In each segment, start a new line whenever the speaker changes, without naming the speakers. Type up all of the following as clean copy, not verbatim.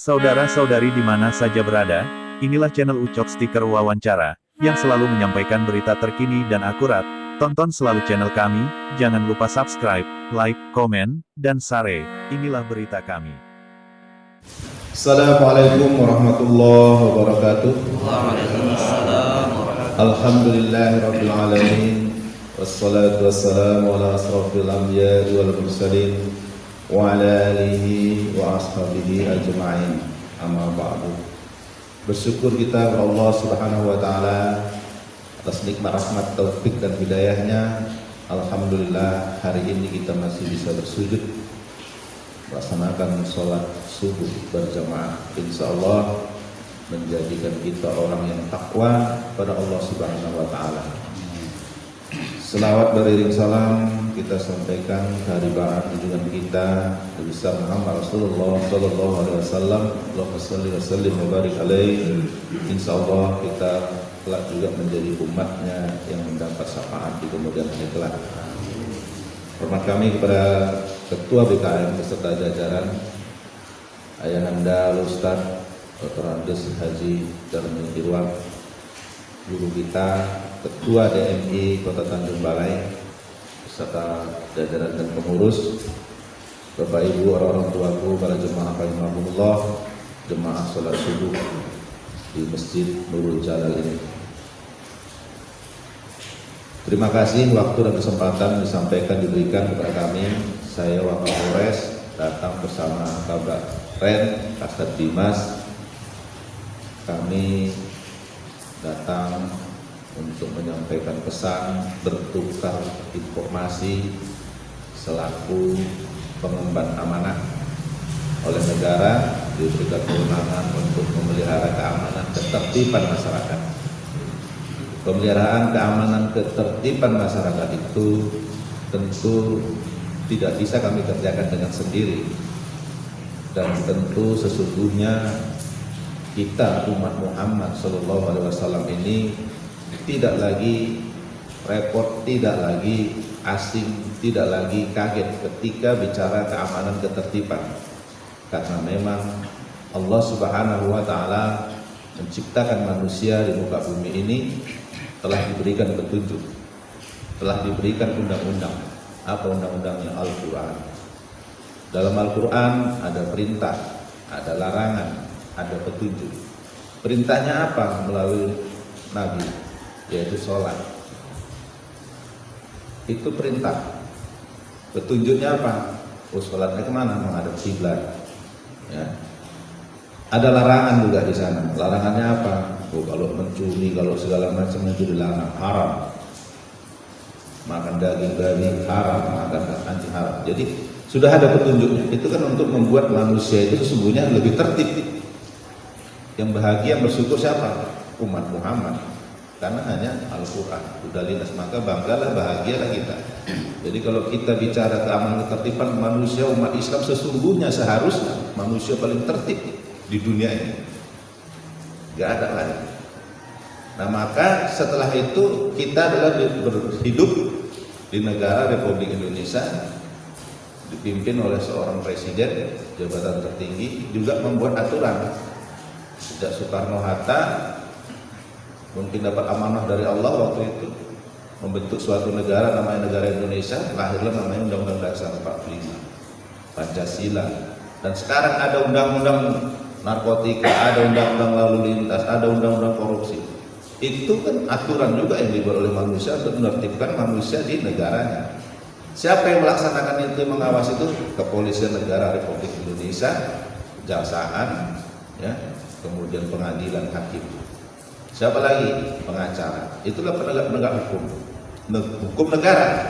Saudara-saudari di mana saja berada, inilah channel Ucok Stiker Wawancara, yang selalu menyampaikan berita terkini dan akurat. Tonton selalu channel kami, jangan lupa subscribe, like, komen, dan share. Inilah berita kami.
Assalamualaikum warahmatullahi wabarakatuh.
Waalaikumsalam.
Alhamdulillahirabbil alamin. Wassalatu wassalamu ala asrofil anbiya'i wal mursalin wa ala alihi wa ashabihi ajma'in. Amma ba'du. Bersyukur kita kepada Allah Subhanahu wa taala atas nikmat rahmat, taufik dan hidayahnya. Alhamdulillah hari ini kita masih bisa bersujud melaksanakan sholat subuh berjamaah. Insyaallah menjadikan kita orang yang takwa pada Allah Subhanahu wa taala. Selawat beriring salam kita sampaikan kehadiran junjungan kita Nabi besar Muhammad Rasulullah sallallahu alaihi wasallam. Allahumma shalli wa sallim wa barik alaihi. Insyaallah kita kelak juga menjadi umatnya yang mendapat syafaat di kemudian hari kelak. Hormat kami kepada Ketua BKM beserta jajaran, Ayahanda Ustaz Dr. Andes Haji Darmin Irwan, guru kita, Ketua DMI Kota Tanjung Balai beserta jajaran dan pengurus, Bapak Ibu, orang-orang tuaku, para jemaah rahimahumullah, jemaah sholat subuh di Masjid Nurul Jalal ini. Terima kasih waktu dan kesempatan disampaikan diberikan kepada kami. Saya Wakapolres datang bersama Kabak Ren, Kasat Dimas. Kami datang untuk menyampaikan pesan, bertukar informasi selaku pengemban amanah oleh negara, diberikan kewenangan untuk memelihara keamanan ketertiban masyarakat. Pemeliharaan keamanan ketertiban masyarakat itu tentu tidak bisa kami kerjakan dengan sendiri, dan tentu sesungguhnya kita umat Muhammad Sallallahu Alaihi Wasallam ini tidak lagi repot, tidak lagi asing, tidak lagi kaget ketika bicara keamanan ketertiban, karena memang Allah Subhanahu Wa Taala menciptakan manusia di muka bumi ini telah diberikan petunjuk, telah diberikan undang-undang. Apa undang-undangnya? Al-Quran. Dalam Al-Quran ada perintah, ada larangan, ada petunjuk. Perintahnya apa? Melalui Nabi, yaitu sholat. Itu perintah. Petunjuknya apa? Oh, sholatnya kemana? Menghadap kiblat. Ya. Ada larangan juga di sana. Larangannya apa? Oh, kalau mencuri, kalau segala macam itu dilarang, haram. Makan daging haram, makan anjing haram. Jadi sudah ada petunjuknya. Itu kan untuk membuat manusia itu sesungguhnya lebih tertib. Yang bahagia, yang bersyukur siapa? Umat Muhammad. Karena hanya Al-Quran. Udah lintas, maka banggalah, bahagialah kita. Jadi kalau kita bicara keamanan ketertiban manusia, umat Islam sesungguhnya seharusnya manusia paling tertib di dunia ini. Gak ada lain. Nah, maka setelah itu kita adalah berhidup di negara Republik Indonesia dipimpin oleh seorang presiden, jabatan tertinggi, juga membuat aturan. Sejak Soekarno-Hatta mungkin dapat amanah dari Allah waktu itu membentuk suatu negara namanya negara Indonesia, lahirlah namanya Undang-Undang Dasar 45, Pancasila. Dan sekarang ada undang-undang narkotika, ada undang-undang lalu lintas, ada undang-undang korupsi. Itu kan aturan juga yang dibuat oleh manusia untuk menertibkan manusia di negaranya. Siapa yang melaksanakan itu, mengawasi itu? Kepolisian Negara Republik Indonesia, Kejaksaan, ya, kemudian pengadilan, hakim. Siapa lagi? Pengacara. Itulah penegak hukum. Hukum negara.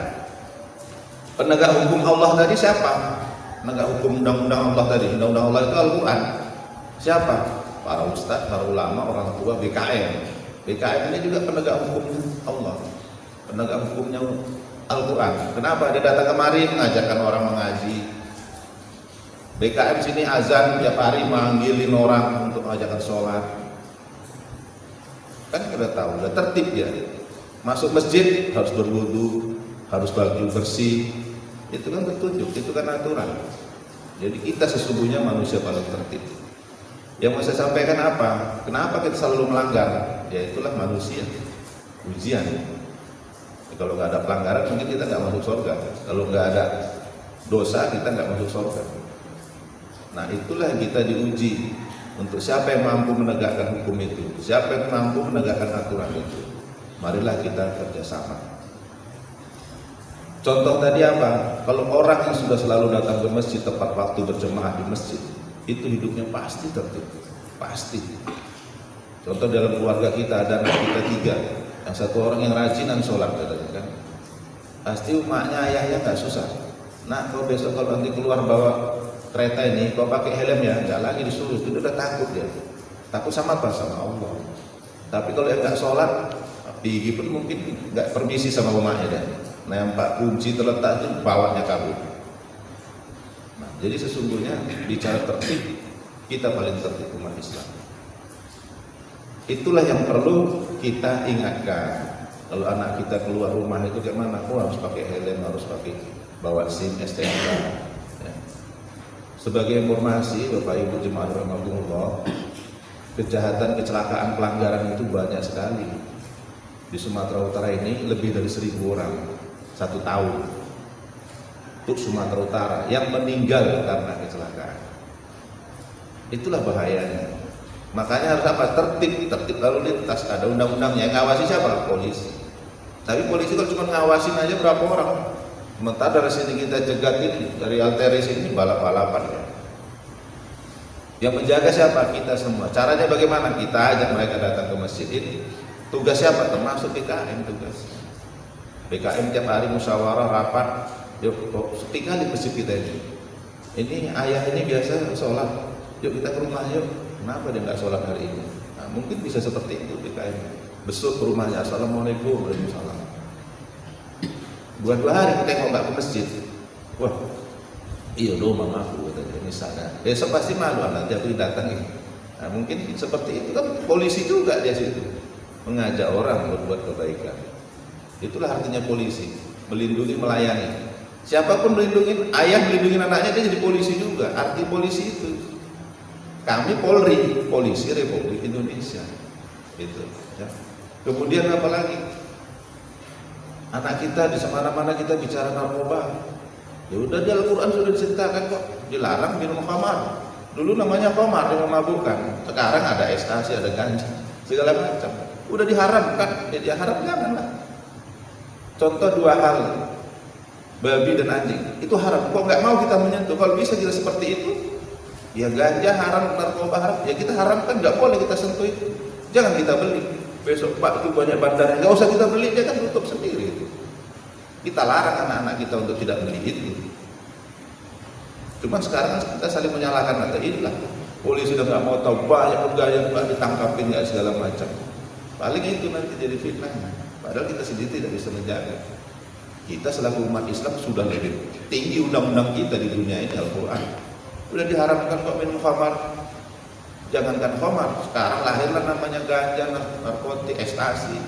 Penegak hukum Allah tadi siapa? Penegak hukum undang-undang Allah tadi. Undang-undang Allah itu Al-Quran. Siapa? Para ustadz, para ulama, orang tua, BKM. BKM ini juga penegak hukum Allah, penegak hukumnya Al-Quran. Kenapa? Dia datang kemari mengajarkan orang mengaji. BKM sini azan tiap hari manggilin orang untuk mengajarkan sholat. Kan kita tahu, udah tertib ya. Masuk masjid harus berwudu, harus baju bersih. Itu kan petunjuk, itu kan aturan. Jadi kita sesungguhnya manusia paling tertib. Yang mau saya sampaikan apa? Kenapa kita selalu melanggar? Ya itulah manusia, ujian. Kalau nggak ada pelanggaran mungkin kita nggak masuk surga. Kalau nggak ada dosa kita nggak masuk surga. Nah itulah yang kita diuji. Untuk siapa yang mampu menegakkan hukum itu, siapa yang mampu menegakkan aturan itu. Marilah kita kerjasama. Contoh tadi apa? Kalau orang yang sudah selalu datang ke masjid tepat waktu berjemaah di masjid, itu hidupnya pasti tertib, pasti. Contoh dalam keluarga kita ada anak kita 3, yang satu orang yang rajinan sholat katanya kan, pasti emaknya ayahnya nggak susah. Nah kau besok kalau nanti keluar bawa kereta ini, kau pakai helm ya, nggak lagi disuruh, itu udah takut dia. Takut sama apa? Sama Allah. Tapi kalau yang nggak sholat, pergi pun mungkin nggak permisi sama emaknya deh. Nampak kunci terletak itu bawahnya kabur. Nah, jadi sesungguhnya bicara tertib, kita paling tertib umat Islam. Itulah yang perlu kita ingatkan. Kalau anak kita keluar rumah itu kayak mana? Oh harus pakai helm, harus pakai bawa SIM, STNK. Ya. Sebagai informasi, Bapak Ibu jemaah rahimahumullah, kejahatan, kecelakaan, pelanggaran itu banyak sekali. Di Sumatera Utara ini lebih dari 1.000 orang 1 tahun untuk Sumatera Utara yang meninggal karena kecelakaan. Itulah bahayanya. Makanya harus apa? Tertib lalu lintas. Ada undang-undangnya. Yang ngawasi siapa? Polisi. Tapi polisi kalau cuma ngawasin aja berapa orang? Sementara dari sini kita cegat ini, dari Alteris ini balap-balapan ya. Yang menjaga siapa? Kita semua. Caranya bagaimana? Kita ajak mereka datang ke masjid ini. Tugas siapa? Termasuk BKM tugas. BKM tiap hari musyawarah rapat. Yuk, sepi kali masjid kita ini. Ini ayah ini biasa sholat. Yuk kita ke rumah yuk. Kenapa dia nggak sholat hari ini? Nah, mungkin bisa seperti itu BKM. Besok ke rumahnya. Assalamualaikum warahmatullahi wabarakatuh. 2 hari kita nggak ke masjid. Wah, iya loh mama aku katanya misalnya. Besok pasti malu nanti aku didatangi. Nah, mungkin seperti itu kan polisi juga dia situ mengajak orang berbuat kebaikan. Itulah artinya polisi, melindungi, melayani. Siapapun melindungi, ayah melindungi anaknya dia jadi polisi juga. Arti polisi itu. Kami Polri, Polisi Republik Indonesia. Itu. Ya. Kemudian apa lagi? Anak kita di mana-mana kita bicara narkoba. Ya udah di Al-Qur'an sudah diceritakan kok, dilarang minum khamar. Dulu namanya khamar yang memabukkan. Sekarang ada ekstasi, ada ganja, segala macam. Udah diharamkan, ya diharam janganlah. Contoh 2 hal, babi dan anjing, itu haram. Kok nggak mau kita menyentuh? Kalau bisa kita seperti itu, ya ganja haram, narkoba haram, ya kita haramkan, nggak boleh kita sentuh itu. Jangan kita beli. Besok Pak itu banyak bandarnya, nggak usah kita beli, dia kan tutup sendiri itu. Kita larang anak-anak kita untuk tidak beli itu. Cuman sekarang kita saling menyalahkan, kata inilah polisi sudah nggak mau tahu, banyak pegawai Pak ditangkapin nggak segala macam. Paling itu nanti jadi fitnah. Padahal kita sendiri tidak bisa menjaga. Kita selaku umat Islam sudah lebih tinggi undang-undang kita di dunia ini, Al-Quran. Sudah diharamkan kok minum khamar. Jangankan khamar, sekarang lahirlah namanya ganja, narkotik, ekstasi,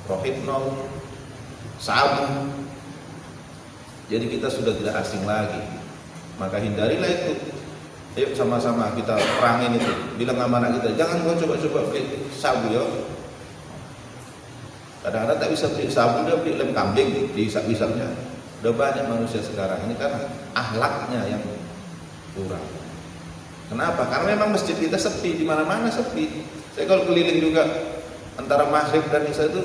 rohypnol, sabu. Jadi kita sudah tidak asing lagi. Maka hindarilah itu. Ayo sama-sama kita perangin itu. Bilang sama anak kita, jangan kau coba-coba beli sabu ya. Kadang-kadang tak bisa beli sabu, dia beli lem kambing, diisak-isaknya. Udah banyak manusia sekarang ini karena akhlaknya yang kurang. Kenapa? Karena memang masjid kita sepi, di mana-mana sepi. Saya kalau keliling juga antara maghrib dan isya itu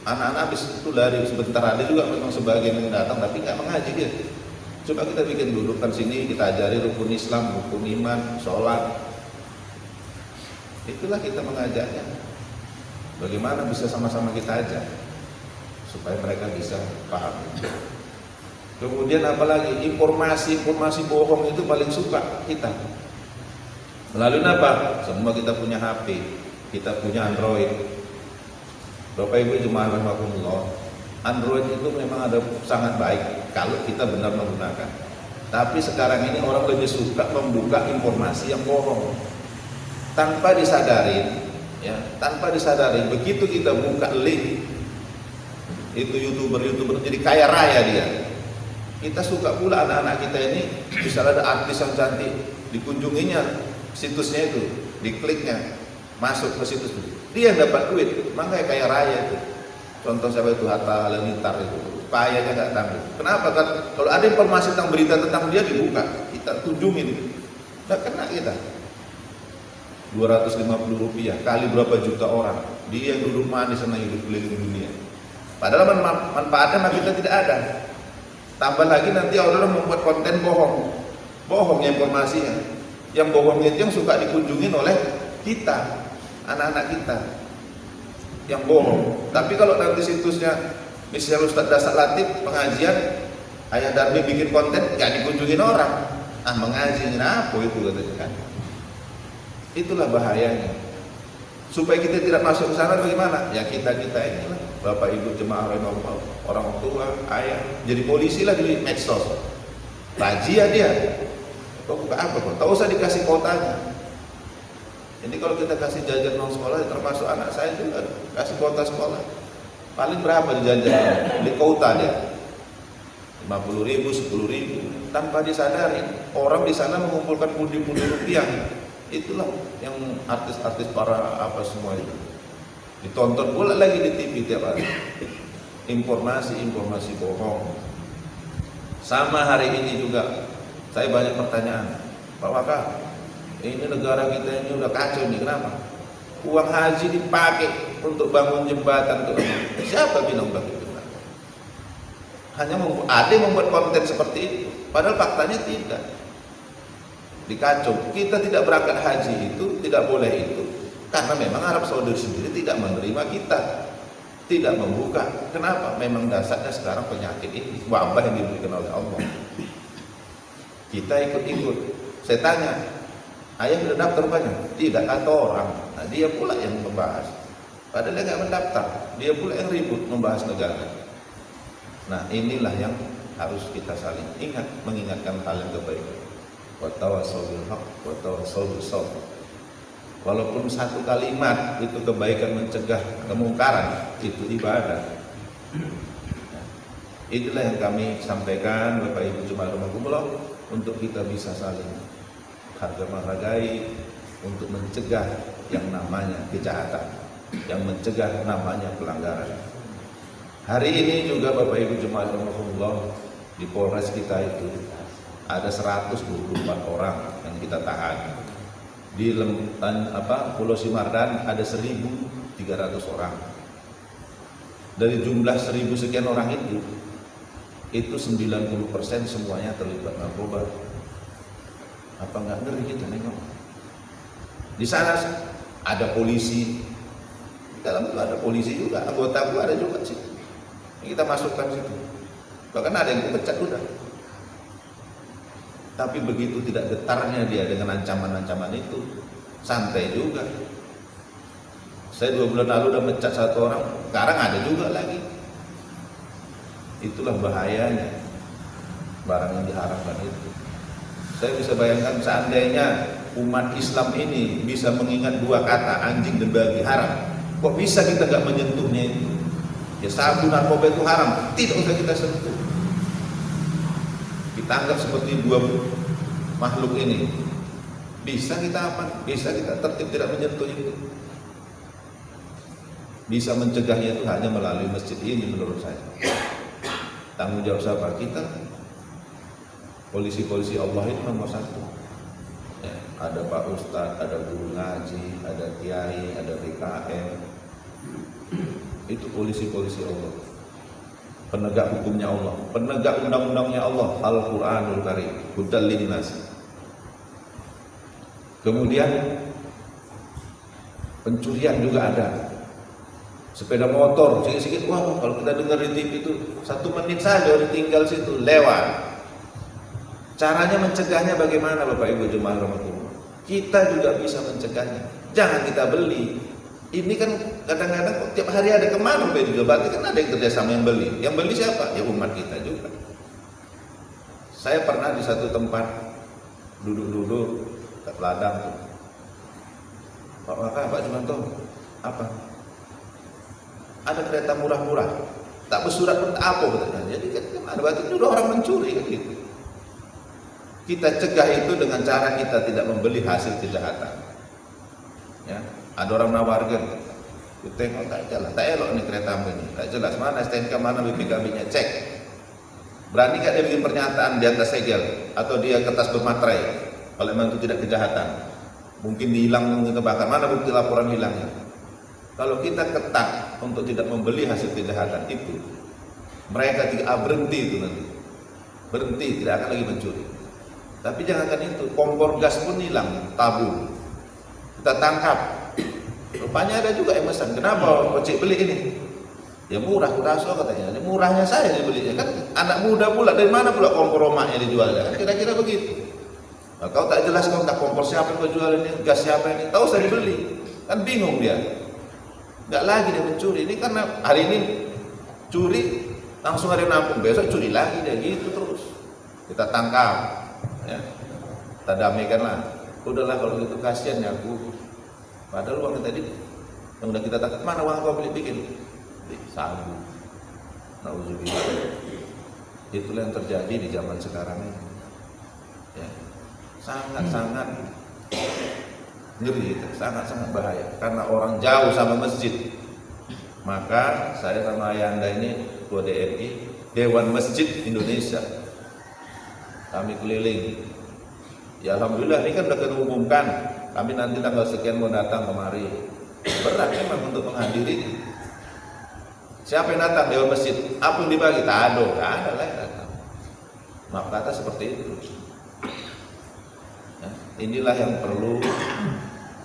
anak-anak habis itu lari sebentar, ada juga memang sebagian yang datang tapi nggak mengaji dia. Coba kita bikin dudukan sini, kita ajari rukun Islam, rukun iman, sholat. Itulah kita mengajaknya. Bagaimana bisa sama-sama kita ajak supaya mereka bisa paham. Kemudian apalagi informasi bohong itu paling suka kita. Melalui apa? Semua kita punya HP, kita punya Android. Bapak Ibu jemaah rahimakumullah, Android itu memang ada sangat baik kalau kita benar menggunakan. Tapi sekarang ini orang lebih suka membuka informasi yang bohong tanpa disadari, ya, tanpa disadari. Begitu kita buka link, itu youtuber jadi kaya raya dia. Kita suka pula anak-anak kita ini, misalnya ada artis yang cantik, dikunjunginya situsnya itu, dikliknya, masuk ke situs itu. Dia yang dapat duit, makanya kaya raya itu. Contoh siapa itu, Hatta Halilintar itu, kayanya nggak tanggung. Kenapa? Kan kalau ada informasi tentang berita tentang dia dibuka, kita kunjungin, nggak kena kita. 250 rupiah kali berapa juta orang, dia yang duduk manis sana hidup keliling dunia. Padahal manfaatnya mah kita tidak ada. Tambah lagi nanti orang membuat konten bohong informasinya. Yang bohong itu yang suka dikunjungin oleh kita, anak-anak kita yang bohong. Tapi kalau nanti situsnya misalnya Ustadz Dasar Latif pengajian, Ayah Darmi bikin konten, nggak dikunjungin orang. Mengaji apa itu katanya kan? Itulah bahayanya. Supaya kita tidak masuk ke sana bagaimana? Ya kita inilah, Bapak Ibu jemaah orang tua, ayah, jadi polisi lah di medsos. Razia dia. Kok buka apa kok? Tak usah dikasih kotanya. Ini kalau kita kasih jajan non sekolah, termasuk anak saya juga kasih kuota sekolah. Paling berapa di jajan? Beli kuota dia. 50.000, 10.000, tanpa disadari orang di sana mengumpulkan pundi-pundi rupiah. Itulah yang artis-artis para apa semua itu ditonton pula lagi di TV tiap hari. Informasi bohong. Sama hari ini juga saya banyak pertanyaan, Pak Waka, ini negara kita ini udah kacau nih, kenapa? Uang haji dipakai untuk bangun jembatan tuh. Siapa bilang begitu? Hanya ada yang membuat konten seperti itu, padahal faktanya tidak. Dikacau. Kita tidak berangkat haji itu tidak boleh itu karena memang Arab Saudi sendiri tidak menerima kita, tidak membuka. Kenapa? Memang dasarnya sekarang penyakit ini wabah yang diberikan oleh Allah. Kita ikut-ikut. Saya tanya, ayah sudah daftar banyak? Tidak, kata orang. Nah, dia pula yang membahas. Padahal dia nggak mendaftar, dia pula yang ribut membahas negara. Nah, inilah yang harus kita saling ingat, mengingatkan hal yang kebaikan. Watawassaw bil haqq watawassaw bis sabr. Walaupun satu kalimat itu kebaikan mencegah kemungkaran, itu ibadah. Itulah yang kami sampaikan Bapak Ibu jemaah rahimakumullah, untuk kita bisa saling harga menghargai, untuk mencegah yang namanya kejahatan, yang mencegah namanya pelanggaran. Hari ini juga Bapak Ibu jemaah rahimakumullah, di Polres kita itu ada 124 orang yang kita tahan. Di Pulau Simardan ada 1.300 orang. Dari jumlah 1.000 sekian orang itu 90% semuanya terlibat narkoba. Apa nggak ngeri kita nengok? Di sana ada polisi, di dalam itu ada polisi juga, anggota gua ada juga sih. Kita masukkan situ. Bahkan ada yang dipecat udah. Tapi begitu tidak getarnya dia dengan ancaman-ancaman itu, santai juga. Saya 2 bulan lalu udah mecat 1 orang, sekarang ada juga lagi. Itulah bahayanya barang yang diharamkan itu. Saya bisa bayangkan seandainya umat Islam ini bisa mengingat 2 kata, anjing dan babi haram, kok bisa kita gak menyentuhnya itu? Ya sabu narkoba itu haram, tidak usah kita sentuh. Kita anggap seperti 2 makhluk ini. Bisa kita apa? Bisa kita tertib tidak menyentuh itu. Bisa mencegahnya itu hanya melalui masjid ini menurut saya. Tanggung jawab siapa? Kita. Polisi-polisi Allah itu nomor 1. Ya, ada Pak Ustadz, ada guru ngaji, ada kiai, ada BKM. Itu polisi-polisi Allah. Penegak hukumnya Allah, penegak undang-undangnya Allah, Al-Quranul Karim, hudal linnas. Kemudian pencurian juga ada. Sepeda motor, sedikit-sedikit, wah kalau kita dengar di TV itu 1 menit saja ditinggal situ, lewat. Caranya mencegahnya bagaimana Bapak Ibu jemaah rahmatullah? Kita juga bisa mencegahnya. Jangan kita beli. Ini kan kadang-kadang tiap hari ada kemana juga, berarti kan ada yang kerjasama yang beli. Yang beli siapa? Ya umat kita juga. Saya pernah di satu tempat duduk-duduk ke ladang. Pak Waka, Pak Jumanto, apa? Ada kereta murah-murah, tak bersurat pun tak apa katanya. Jadi kan ada, berarti itu orang mencuri kan gitu. Kita cegah itu dengan cara kita tidak membeli hasil kejahatan. Ya, ada orang nawarkan, ku tengok tak jelas, tak elok nih kereta ini, tak jelas mana STNK, mana BPKB-nya, cek. Berani gak dia bikin pernyataan di atas segel atau dia kertas bermaterai kalau memang itu tidak kejahatan? Mungkin dihilang, mungkin kebakar, mana bukti laporan hilangnya? Kalau kita ketat untuk tidak membeli hasil kejahatan itu, mereka tidak berhenti itu nanti, berhenti, tidak akan lagi mencuri. Tapi jangankan itu, kompor gas pun hilang, tabung. Kita tangkap. Rupanya ada juga yang pesan, kenapa Ocik beli ini? Ya murah, kuraso katanya. Ya, murahnya saya dibelinya, kan anak muda pula, dari mana pula kompor omaknya dijualnya? Kan kira-kira begitu. Nah, kau tak jelas, kau tak kompor siapa yang kau jual ini, gas siapa ini? Tahu saya dibeli, kan bingung dia. Nggak lagi dia mencuri. Ini karena hari ini curi, langsung hari nampung, besok curi lagi dia, gitu terus. Kita tangkap. Ya, kita damaikanlah. Udahlah kalau gitu, kasihan ya aku. Padahal uang tadi yang udah kita tangkap, mana uang kau beli bikin? Sabu. Nauzubillah. Itulah yang terjadi di zaman sekarang ini. Ya, sangat-sangat ngeri, sangat-sangat bahaya. Karena orang jauh sama masjid. Maka saya sama Ayanda ini Ketua DMI, Dewan Masjid Indonesia. Kami keliling. Ya alhamdulillah ini kan sudah diumumkan. Kami nanti tanggal sekian mau datang kemari. Berat memang untuk menghadiri. Siapa yang datang? Dewan Masjid. Apa yang dibagi? Tak ada lah yang datang. Maaf kata seperti itu. Ya, inilah yang perlu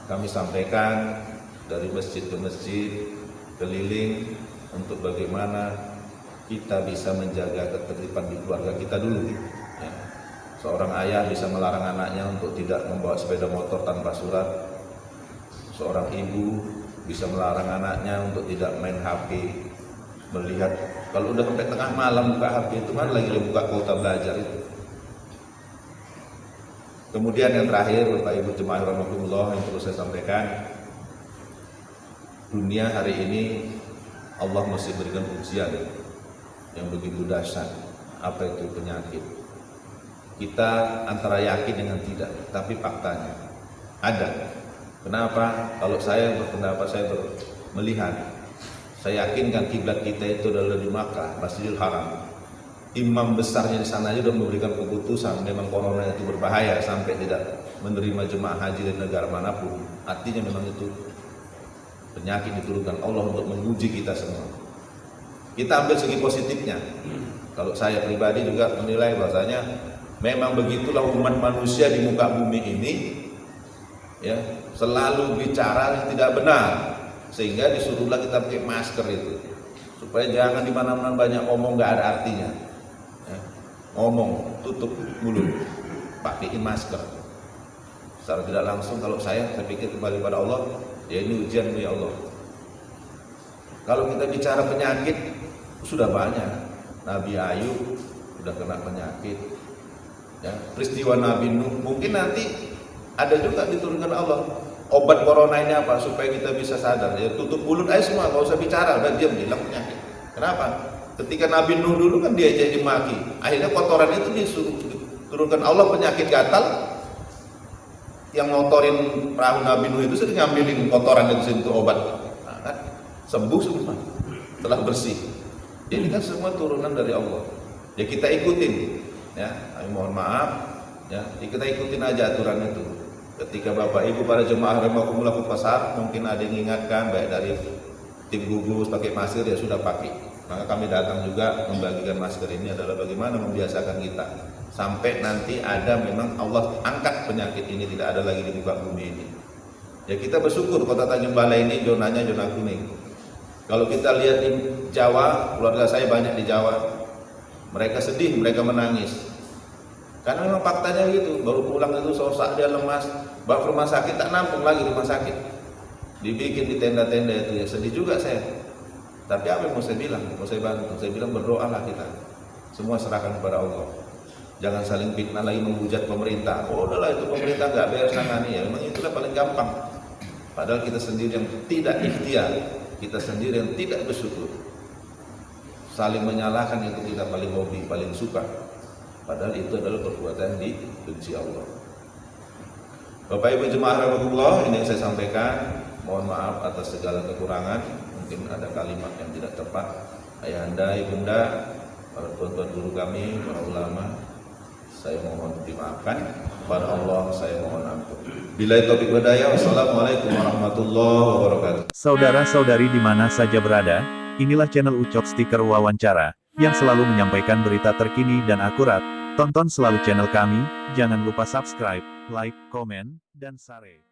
kami sampaikan dari masjid ke masjid, keliling untuk bagaimana kita bisa menjaga ketertiban di keluarga kita dulu. Ya. Seorang ayah bisa melarang anaknya untuk tidak membawa sepeda motor tanpa surat. Seorang ibu bisa melarang anaknya untuk tidak main HP, melihat kalau udah sampai tengah malam buka HP itu mana lagi buka kuota belajar itu. Kemudian yang terakhir, Bapak Ibu jemaah rahimakumullah, yang perlu saya sampaikan, dunia hari ini Allah masih berikan ujian yang begitu dahsyat. Apa itu penyakit? Kita antara yakin dengan tidak, tapi faktanya ada. Kenapa? Kalau saya berpendapat, melihat, saya yakinkan kiblat kita itu adalah di Makkah, Masjidil Haram. Imam besarnya di sana aja sudah memberikan keputusan memang corona itu berbahaya sampai tidak menerima jemaah haji dari negara manapun. Artinya memang itu penyakit diturunkan Allah untuk menguji kita semua. Kita ambil segi positifnya. Kalau saya pribadi juga menilai bahwasanya memang begitulah umat manusia di muka bumi ini, ya, selalu bicara yang tidak benar, sehingga disuruhlah kita pakai masker itu, supaya jangan di mana-mana banyak ngomong nggak ada artinya. Ya, ngomong tutup mulut, pakaiin masker. Secara tidak langsung kalau saya pikir kembali pada Allah, ya ini ujian dari Allah. Kalau kita bicara penyakit, sudah banyak. Nabi Ayub sudah kena penyakit. Ya, peristiwa Nabi Nuh, mungkin nanti ada juga diturunkan Allah. Obat corona ini apa? Supaya kita bisa sadar. Ya tutup mulut aja semua, nggak usah bicara, udah diam, hilang penyakit. Kenapa? Ketika Nabi Nuh dulu kan dia jadi maki. Akhirnya kotoran itu disuruh turunkan Allah, penyakit gatal. Yang ngotorin perahu Nabi Nuh itu sering ngambilin kotoran itu untuk obat. Nah, kan? Sembuh semua, telah bersih. Ini kan semua turunan dari Allah. Ya kita ikutin. Ya, mohon maaf, ya, kita ikutin aja aturan itu. Ketika Bapak Ibu para jemaah rahimakumullah ke pasar, mungkin ada yang ingatkan baik dari tim gugus pakai masker, ya sudah pakai. Maka kami datang juga membagikan masker ini adalah bagaimana membiasakan kita sampai nanti ada memang Allah angkat penyakit ini tidak ada lagi di muka bumi ini. Ya kita bersyukur kota Tanjung Balai ini zonanya zona kuning. Kalau kita lihat di Jawa, keluarga saya banyak di Jawa. Mereka sedih, mereka menangis. Karena memang faktanya gitu, baru pulang itu sosak dia lemas, bawa ke rumah sakit tak nampung lagi rumah sakit. Dibikin di tenda-tenda itu, ya sedih juga saya. Tapi apa yang mau saya bilang? Mau saya bantu? Saya bilang berdoalah kita. Semua serahkan kepada Allah. Jangan saling fitnah lagi menghujat pemerintah. Oh udahlah itu pemerintah nggak beres nangani, ya memang itulah paling gampang. Padahal kita sendiri yang tidak ikhtiar, kita sendiri yang tidak bersyukur. Saling menyalahkan itu kita paling hobi, paling suka. Padahal itu adalah perbuatan dibenci Allah. Bapak Ibu Jemaah rahmatullah, ini yang saya sampaikan. Mohon maaf atas segala kekurangan. Mungkin ada kalimat yang tidak tepat. Ayahanda, ibunda, para tuan-tuan guru kami, para ulama, saya mohon dimaafkan. Kepada Allah saya mohon ampun. Billahi taufiq wal hidayah. Wassalamualaikum warahmatullahi wabarakatuh.
Saudara-saudari di mana saja berada, inilah channel Ucok Stiker Wawancara, yang selalu menyampaikan berita terkini dan akurat. Tonton selalu channel kami, jangan lupa subscribe, like, komen, dan share.